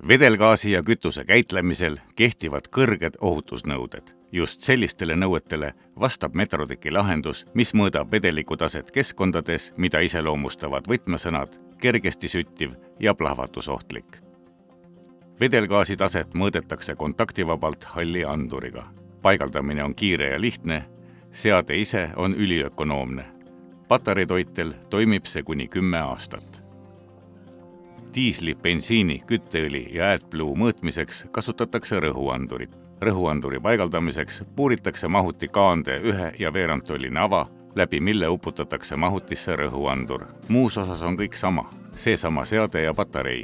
Vedelgaasi ja kütuse käitlemisel kehtivad kõrged ohutusnõuded. Just sellistele nõuetele vastab Metroteki lahendus, mis mõõdab vedeliku taset keskkondades, mida iseloomustavad võtmesõnad kergesti süttiv ja plahvatusohtlik. Vedelgaasi taset mõõdetakse kontaktivabalt halli anduriga. Paigaldamine on kiire ja lihtne, seade ise on üliökonoomne. Patareitoitel toimib see kuni 10 aastat. Diisli, bensiini, kütteõli ja AdBlue mõõtmiseks kasutatakse rõhuandurit. Rõhuanduri paigaldamiseks puuritakse mahuti kaande 1 ja veerandtolline ava, läbi mille uputatakse mahutisse rõhuandur. Muus osas on kõik sama, seesama seade ja patarei.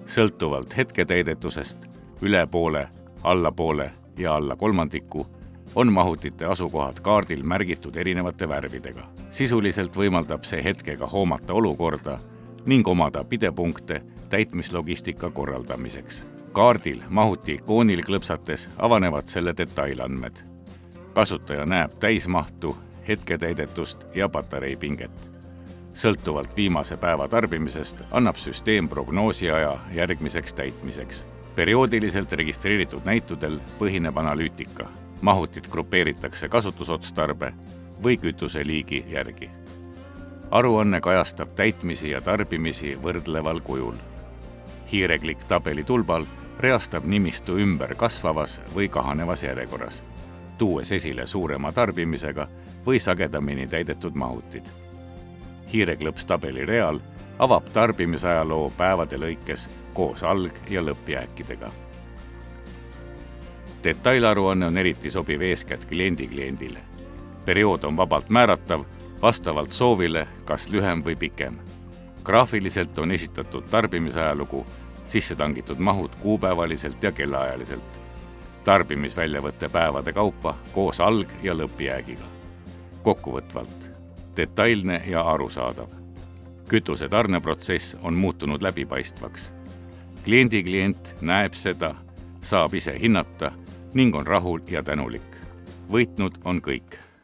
Sõltuvalt hetketäidetusest üle poole, alla poole ja alla kolmandiku on mahutite asukohad kaardil märgitud erinevate värvidega. Sisuliselt võimaldab see hetkega hoomata olukorda ning omada pidepunkte täitmislogistika korraldamiseks. Kaardil mahuti ikoonil klõpsates avanevad selle detailandmed. Kasutaja näeb täismahtu, hetketäidetust ja patareipinget. Sõltuvalt viimase päeva tarbimisest annab süsteem prognoosiaja järgmiseks täitmiseks. Perioodiliselt registreeritud näitudel põhineb analüütika. Mahutit grupeeritakse kasutusotstarbe või kütuseliigi järgi. Aruanne kajastab täitmisi ja tarbimisi võrdleval kujul. Hiireklikk tabeli tulbal reastab nimistu ümber kasvavas või kahanevas järjekorras, tuues esile suurema tarbimisega või sagedamini täidetud mahutid. Hiireklõps tabeli real avab tarbimisajaloo päevade lõikes koos alg- ja lõppjääkidega. Detailaruanne on eriti sobiv eeskätt kliendile. Periood on vabalt määratav vastavalt soovile, kas lühem või pikem. Graafiliselt on esitatud tarbimisajalugu, sisse tangitud mahud kuupäevaliselt ja kellaajaliselt. Tarbimisväljavõtte päevade kaupa koos alg- ja lõppjäägiga. Kokkuvõtvalt, detailne ja arusaadav. Kütuse tarneprotsess on muutunud läbipaistvaks. Klient näeb seda, saab ise hinnata ning on rahul ja tänulik. Võitnud on kõik.